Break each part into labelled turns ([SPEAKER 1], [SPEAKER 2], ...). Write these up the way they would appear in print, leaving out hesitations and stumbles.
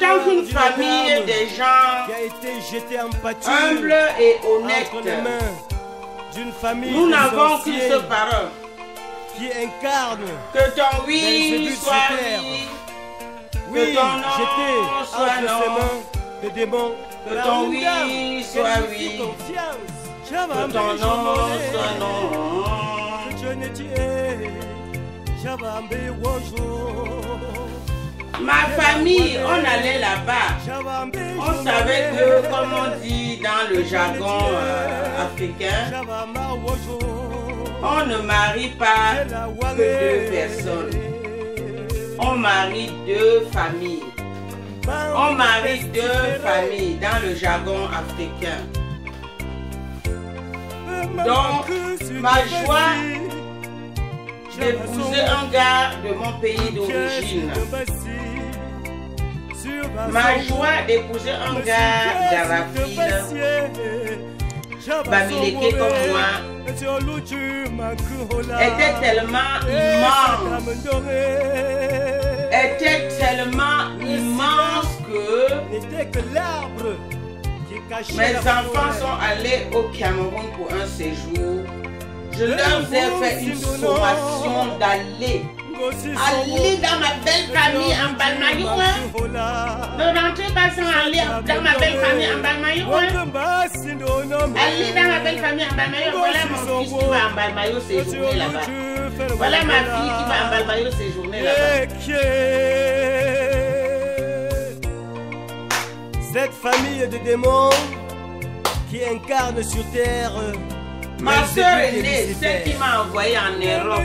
[SPEAKER 1] tant qu'une famille des gens
[SPEAKER 2] qui a été jetée en pâture
[SPEAKER 1] humbles et honnêtes,
[SPEAKER 2] entre les mains d'une famille
[SPEAKER 1] nous
[SPEAKER 2] de
[SPEAKER 1] n'avons qu'une
[SPEAKER 2] sorciers
[SPEAKER 1] seule parole.
[SPEAKER 2] qui incarne
[SPEAKER 1] Que ton
[SPEAKER 2] dans
[SPEAKER 1] oui
[SPEAKER 2] ce but
[SPEAKER 1] soit
[SPEAKER 2] sur terre.
[SPEAKER 1] oui.
[SPEAKER 2] Oui,
[SPEAKER 1] Que ton nom
[SPEAKER 2] jeté
[SPEAKER 1] soit
[SPEAKER 2] entre
[SPEAKER 1] non.
[SPEAKER 2] ses mains de démons.
[SPEAKER 1] Que
[SPEAKER 2] Par
[SPEAKER 1] ton
[SPEAKER 2] une
[SPEAKER 1] oui
[SPEAKER 2] dame
[SPEAKER 1] soit
[SPEAKER 2] qu'elle lui
[SPEAKER 1] oui.
[SPEAKER 2] fit confiance.
[SPEAKER 1] Que ton nom soit non. Ma famille, on allait là-bas. On savait que, comme on dit dans le jargon africain, on ne marie pas que deux personnes. On marie deux familles. On marie deux familles dans le jargon africain. Donc, ma joie d'épouser un gars de mon pays d'origine, ma joie d'épouser un gars d'Arafil, Bamileke comme moi, était tellement immense que mes enfants sont allés au Cameroun pour un séjour. Je leur ai fait une sommation d'aller dans ma belle famille en Balmaïou. Ne rentrez pas sans aller dans ma belle famille en Balmaïou. Allez dans ma belle famille en Balmaïou. Voilà mon fils qui va en Balmaïou séjourner là-bas. Voilà ma fille qui va en Balmaïou séjourner là-bas.
[SPEAKER 2] Cette famille de démons qui incarne sur terre
[SPEAKER 1] ma soeur aînée, celle qui m'a envoyé en Europe,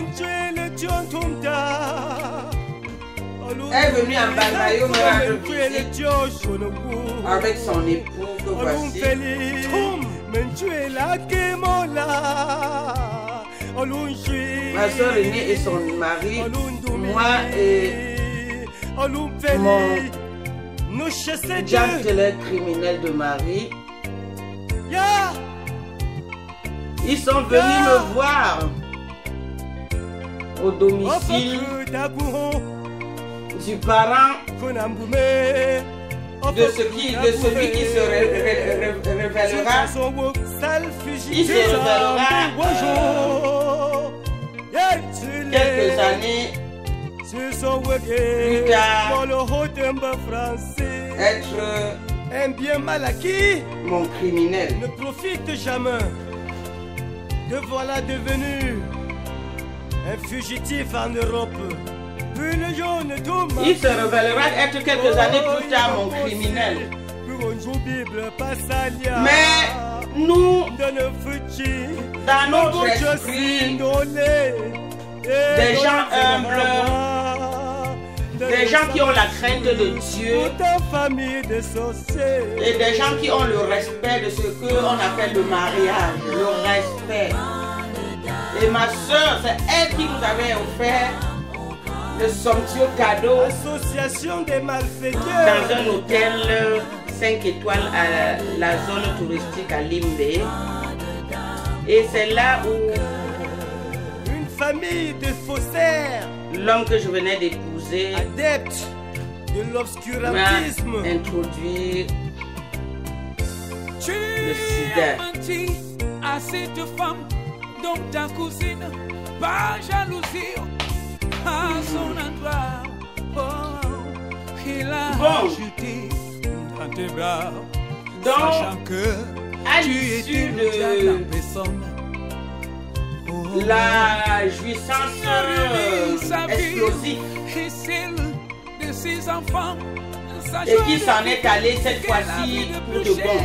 [SPEAKER 1] est venue en Balmaïou me rendre visite avec son époux que voici. Ma soeur aînée et son mari, moi et mon gentleman criminel de mari, ils sont venus me voir au domicile du parent de celui qui se révélera. Il se révélera quelques années plus tard être
[SPEAKER 2] un bien mal acquis
[SPEAKER 1] mon criminel.
[SPEAKER 2] ne profite jamais. Te voilà devenu un fugitif en Europe. Une jaune tombe.
[SPEAKER 1] Il se révélera être quelques années plus tard mon criminel. Mais nous, dans notre esprit, des gens humbles, des gens qui ont la crainte de Dieu et des gens qui ont le respect de ce qu'on appelle le mariage, le respect. Et ma soeur, c'est elle qui nous avait offert le somptueux cadeau
[SPEAKER 2] Association des malfaiteurs
[SPEAKER 1] dans un hôtel 5 étoiles à la zone touristique à Limbe. Et c'est là où
[SPEAKER 2] une famille de faussaires,
[SPEAKER 1] l'homme que je venais d'épouser,
[SPEAKER 2] adepte de l'obscurantisme,
[SPEAKER 1] m'a introduit le sida.
[SPEAKER 3] À cette femme, donc ta cousine, par jalousie, à son endroit, oh, il a ajouté dans tes bras, sachant que
[SPEAKER 1] à
[SPEAKER 3] tu
[SPEAKER 1] l'issue
[SPEAKER 3] étais
[SPEAKER 1] de
[SPEAKER 3] la personne.
[SPEAKER 1] la jouissance explosive
[SPEAKER 3] Et celle de ses enfants,
[SPEAKER 1] et qui s'en est allé cette fois-ci pour de bon.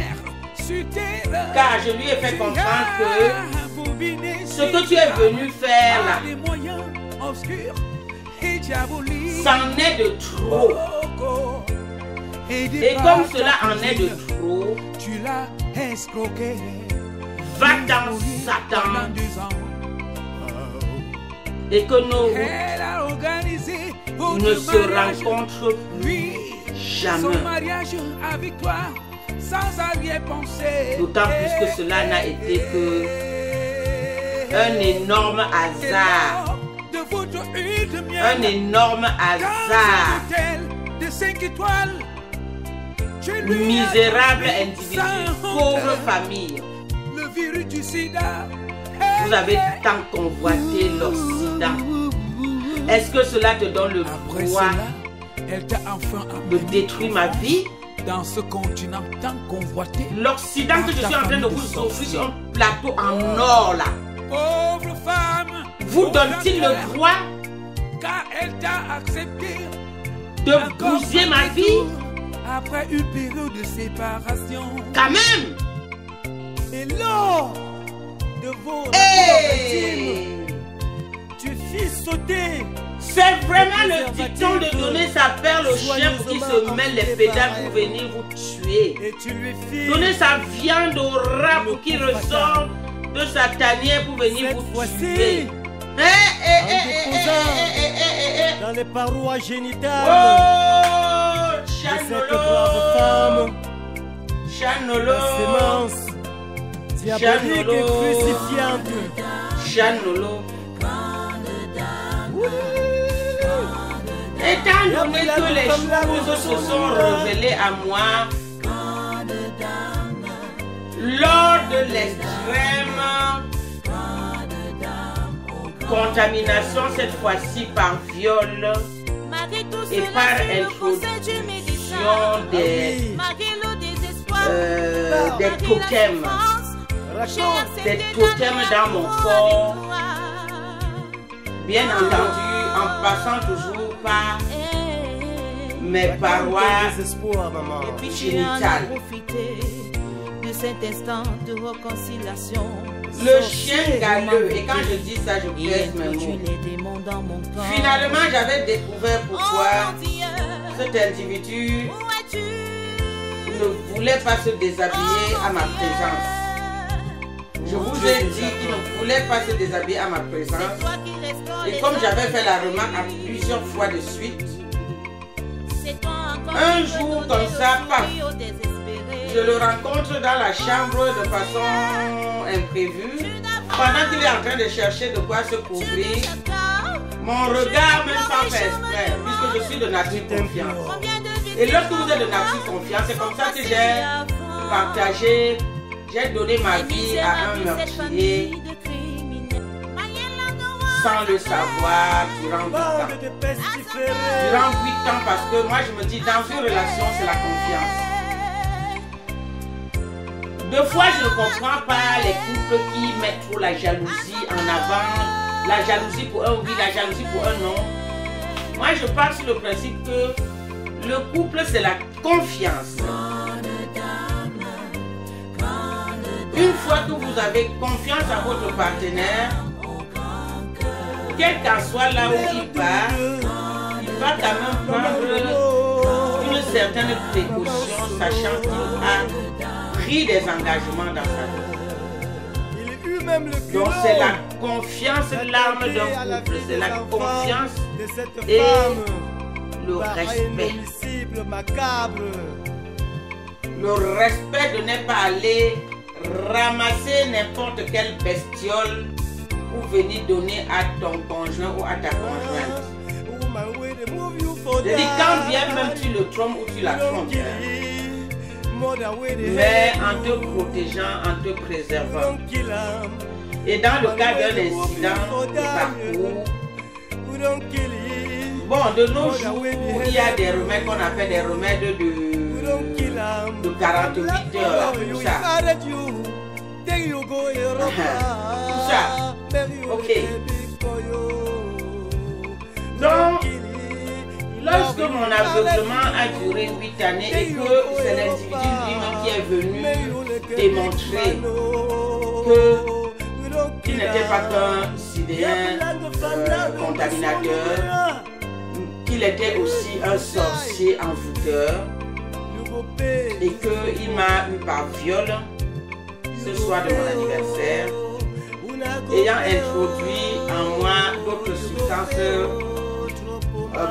[SPEAKER 1] Car je lui ai fait comprendre que ce que tu es venu faire là, c'en est de trop. Et comme cela en est de trop,
[SPEAKER 3] tu l'as escroqué.
[SPEAKER 1] va-t'en Satan. Et que nos routes ne se rencontrent plus jamais.
[SPEAKER 3] Son mariage avec toi, sans arrière-pensée.
[SPEAKER 1] D'autant plus que cela n'a été que un énorme hasard. Un énorme hasard.
[SPEAKER 3] De 5 étoiles
[SPEAKER 1] misérable individu, pauvre famille.
[SPEAKER 3] Le virus du sida.
[SPEAKER 1] Vous avez tant convoité l'Occident. Est-ce que cela te donne le
[SPEAKER 3] Après
[SPEAKER 1] droit
[SPEAKER 3] cela, elle t'a enfin
[SPEAKER 1] de
[SPEAKER 3] amené
[SPEAKER 1] détruire ma vie?
[SPEAKER 3] dans ce continent tant convoité.
[SPEAKER 1] L'Occident que je suis en train de vous offrir sur un plateau en or là,
[SPEAKER 3] Pauvre femme,
[SPEAKER 1] vous donne-t-il le droit
[SPEAKER 3] car elle t'a accepté
[SPEAKER 1] de bousiller ma vie?
[SPEAKER 3] après une période de séparation.
[SPEAKER 1] Quand même!
[SPEAKER 2] Et lors de vos
[SPEAKER 1] Hey!
[SPEAKER 2] tu fis sauter.
[SPEAKER 1] C'est vraiment le dicton de donner sa perle au chien pour qu'il se mêle les pédales pour venir vous tuer.
[SPEAKER 2] Et tu lui fis
[SPEAKER 1] Donner sa viande au rat pour qu'il ressort de sa tanière pour venir
[SPEAKER 2] cette
[SPEAKER 1] vous
[SPEAKER 2] fois-ci
[SPEAKER 1] tuer.
[SPEAKER 2] dans les parois génitales
[SPEAKER 1] Oh!
[SPEAKER 2] de cette
[SPEAKER 1] Chanolo!
[SPEAKER 2] brave femme.
[SPEAKER 1] Chanolo!
[SPEAKER 2] La sémence diabolique et crucifiante.
[SPEAKER 1] Chanolo! Étant donné que les choses se sont révélées à moi lors de l'extrême contamination, cette fois-ci par viol et par introduction des totems, dans mon corps, bien entendu en passant toujours par mes parois
[SPEAKER 2] Désespoir, maman.
[SPEAKER 4] Et puis tu en as profité de cet instant de réconciliation.
[SPEAKER 1] le chien galeux. Et quand je dis ça, je pèse mes mots.
[SPEAKER 4] Les démons dans mon corps.
[SPEAKER 1] Finalement, j'avais découvert pourquoi
[SPEAKER 4] Oh, Dieu,
[SPEAKER 1] cet individu
[SPEAKER 4] où es-tu?
[SPEAKER 1] ne voulait pas se déshabiller à ma présence. Je vous ai dit qu'il ne voulait pas se déshabiller à ma présence.
[SPEAKER 4] C'est toi qui restaures
[SPEAKER 1] Et
[SPEAKER 4] les
[SPEAKER 1] comme j'avais
[SPEAKER 4] âmes.
[SPEAKER 1] fait la remarque à plusieurs fois de suite,
[SPEAKER 4] C'est toi encore
[SPEAKER 1] un
[SPEAKER 4] qui peux
[SPEAKER 1] jour
[SPEAKER 4] donner
[SPEAKER 1] comme
[SPEAKER 4] le
[SPEAKER 1] ça, paf,
[SPEAKER 4] sourire aux désespérés.
[SPEAKER 1] je le rencontre dans la chambre de façon imprévue. Pendant qu'il est en train de chercher de quoi se couvrir, mon regard même sans faire exprès, puisque je suis de nature confiance. Et lorsque vous êtes de nature confiance, c'est comme ça que j'ai partagé, j'ai donné ma vie à un meurtrier sans le savoir durant 8 ans.
[SPEAKER 2] Bande de pestiférés.
[SPEAKER 1] Durant 8 ans, parce que moi je me dis, dans une relation, c'est la confiance. Deux fois, je ne comprends pas les couples qui mettent trop la jalousie en avant. La jalousie pour un oui, la jalousie pour un non. Moi, je pars sur le principe que le couple, c'est la confiance. Une fois que vous avez confiance en votre partenaire, quel qu'en soit là où il va quand même prendre une certaine précaution, sachant qu'il a pris des engagements dans sa vie.
[SPEAKER 2] Il eut même le
[SPEAKER 1] Donc
[SPEAKER 2] culot
[SPEAKER 1] c'est la confiance, l'arme
[SPEAKER 2] d'attaquer à
[SPEAKER 1] d'un couple,
[SPEAKER 2] vie
[SPEAKER 1] c'est
[SPEAKER 2] des
[SPEAKER 1] la
[SPEAKER 2] enfants
[SPEAKER 1] confiance
[SPEAKER 2] de cette
[SPEAKER 1] et
[SPEAKER 2] femme
[SPEAKER 1] le
[SPEAKER 2] par un
[SPEAKER 1] respect.
[SPEAKER 2] homicide macabre.
[SPEAKER 1] Le respect de ne pas aller ramasser n'importe quelle bestiole pour venir donner à ton conjoint ou à ta conjointe. Je dis quand bien même tu le trompes ou tu la trompes, mais en te protégeant, en te préservant. Et dans le cas d'un incident de parcours, bon, de nos jours, il y a des remèdes qu'on appelle des remèdes de 48 heures, tout ça. Tout ça. Ok. Donc, lorsque mon aveuglement a duré 8 années et que c'est l'individu lui-même qui est venu démontrer qu'il n'était pas qu'un sidéen contaminateur, qu'il était aussi un sorcier envoûteur et qu'il m'a eu par viol ce soir de mon anniversaire, ayant introduit en moi d'autres substances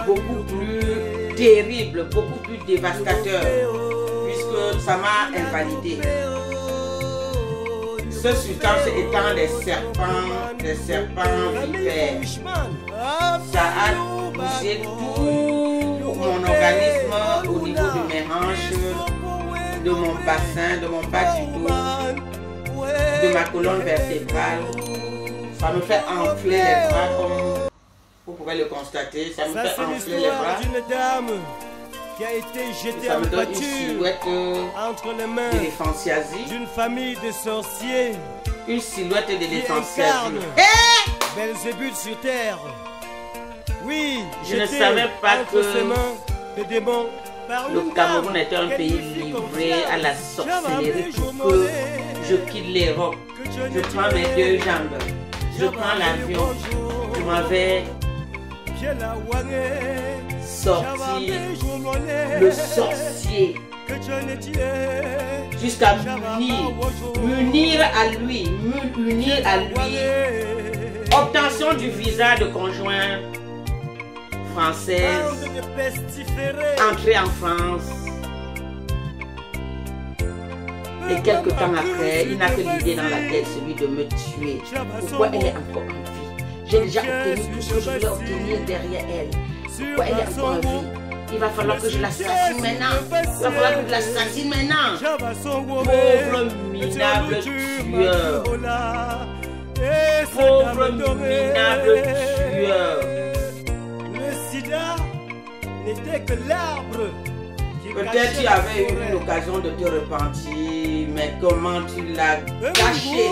[SPEAKER 1] beaucoup plus terribles, beaucoup plus dévastateurs, puisque ça m'a invalidé. Ces substances étant des serpents vipères, ça a bougé tout mon organisme au niveau de mes hanches, de mon bassin, de mon bas du dos, de ma colonne vertébrale. Ça me fait enfler les bras comme vous pouvez le constater. Ça me fait enfler les bras.
[SPEAKER 2] D'une dame qui a été jetée
[SPEAKER 1] Ça
[SPEAKER 2] en
[SPEAKER 1] me donne une
[SPEAKER 2] pâture
[SPEAKER 1] silhouette
[SPEAKER 2] entre les mains
[SPEAKER 1] d'éléphantiasie.
[SPEAKER 2] d'une famille de sorciers
[SPEAKER 1] Une silhouette
[SPEAKER 2] qui
[SPEAKER 1] d'éléphantiasie.
[SPEAKER 2] incarne
[SPEAKER 1] Hey!
[SPEAKER 2] Belzébuth sur terre. Oui,
[SPEAKER 1] Je ne
[SPEAKER 2] jeté
[SPEAKER 1] savais pas
[SPEAKER 2] entre
[SPEAKER 1] que
[SPEAKER 2] ses mains des démons par
[SPEAKER 1] le
[SPEAKER 2] une
[SPEAKER 1] Cameroun
[SPEAKER 2] dame
[SPEAKER 1] était un pays
[SPEAKER 2] qualifiée
[SPEAKER 1] livré
[SPEAKER 2] comme
[SPEAKER 1] à la
[SPEAKER 2] fiable.
[SPEAKER 1] sorcellerie pour que je quitte l'Europe. Je prends mes deux jambes. Je prends l'avion. Je m'en vais sortir le sorcier jusqu'à m'unir à lui, obtention du visa de conjoint française, entrée en France. Et quelque temps après, il n'a que l'idée dans la tête, celui de me tuer. Pourquoi elle est encore en vie? J'ai déjà obtenu tout ce que je voulais obtenir derrière elle. Pourquoi elle est encore en vie? Il va falloir que je l'assassine maintenant. Il va falloir que je l'assassine maintenant. Pauvre minable tueur. Pauvre minable tueur.
[SPEAKER 2] Le sida n'était que l'arbre.
[SPEAKER 1] Peut-être tu avais eu l'occasion de te repentir, mais comment tu l'as caché?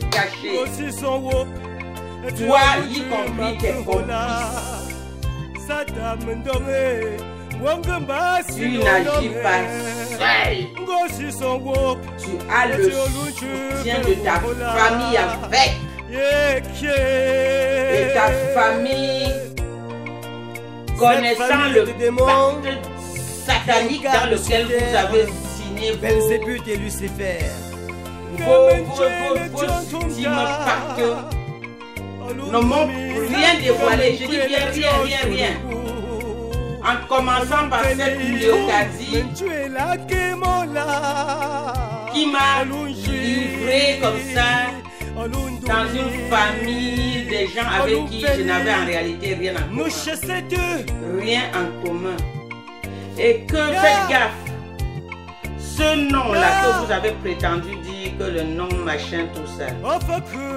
[SPEAKER 1] Caché. Toi, y compris tes complices. Tu n'agis pas seul. Tu as le soutien de ta famille avec. Et ta famille, connaissant le pacte satanique dans lequel vous avez signé
[SPEAKER 2] Belzébuth et Lucifer.
[SPEAKER 1] vos ultimes pactes ne m'ont rien dévoilé. Je dis rien. En commençant par cette Léocadie qui m'a livré comme ça dans une famille des gens avec qui je n'avais en réalité rien en commun. Rien en commun. Et que faites gaffe. Ce nom-là que vous avez prétendu dire que le nom machin tout ça.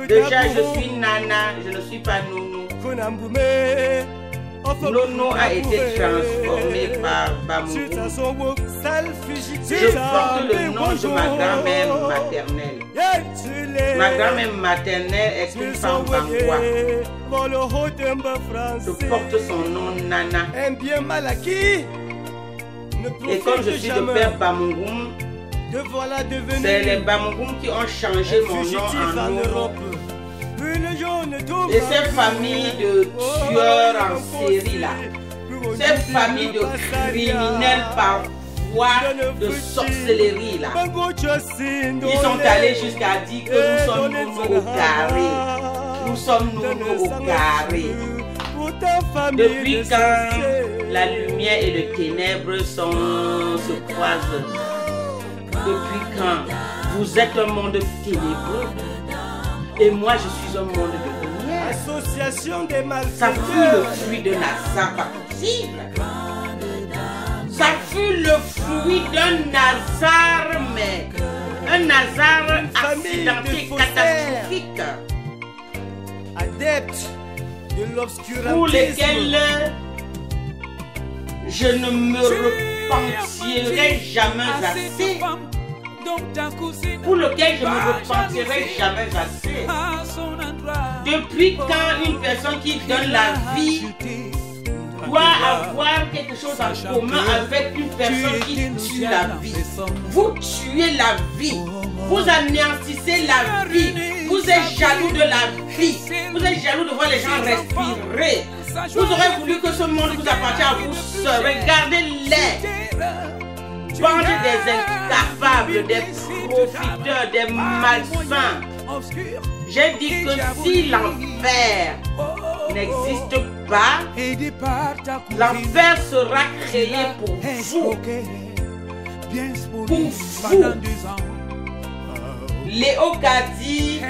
[SPEAKER 1] Déjà je suis Nana, je ne suis pas Nounou. Nono a été transformé par Bamou. Je porte le nom de ma grand-mère maternelle. Ma grand-mère maternelle est une femme bangoua. Je porte son nom Nana. Et comme je suis de père Bamougoum, c'est les Bamougoum qui ont changé mon nom en Nono. Et ces familles de tueurs en série là, ces familles de criminels par voie de sorcellerie là, ils sont allés jusqu'à dire que nous sommes nounou au carré. Nous sommes nounou au carré. Depuis quand la lumière et le ténèbre se croisent? Depuis quand vous êtes un monde ténébreux et moi je suis un monde de lumière?
[SPEAKER 2] Association des malfaiteurs.
[SPEAKER 1] Ça fut le fruit de Nazar, pas possible. Ça fut le fruit d'un Nazar, mais un Nazar accidenté, catastrophique.
[SPEAKER 2] Adepte de l'obscurantisme.
[SPEAKER 1] Pour lesquels je ne me repentirai jamais assez. Pour lequel je ne me repentirai jamais assez. Depuis quand une personne qui donne la vie doit avoir quelque chose en commun avec une personne qui tue la vie? Vous tuez la vie. Vous anéantissez la vie. Vous êtes jaloux de la vie. Vous êtes jaloux de voir les gens respirer. Vous aurez voulu que ce monde vous appartient à vous seuls. Regardez-les. Bande des incapables, des profiteurs, des malsains. J'ai dit que si l'enfer n'existe pas, l'enfer sera créé pour vous. Pour vous. Léo Kadi,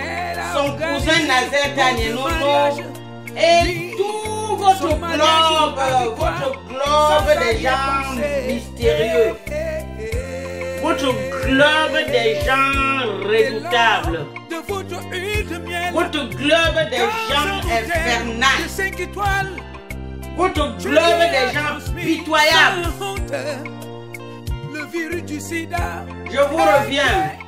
[SPEAKER 1] son cousin Nazer Danienono et tout votre globe des gens mystérieux. Votre globe des gens redoutables.
[SPEAKER 3] De votre huile de miel.
[SPEAKER 1] Votre globe des gens infernales.
[SPEAKER 3] De 5 étoiles.
[SPEAKER 1] Votre globe des gens pitoyables.
[SPEAKER 3] Le virus du sida.
[SPEAKER 1] Je vous reviens.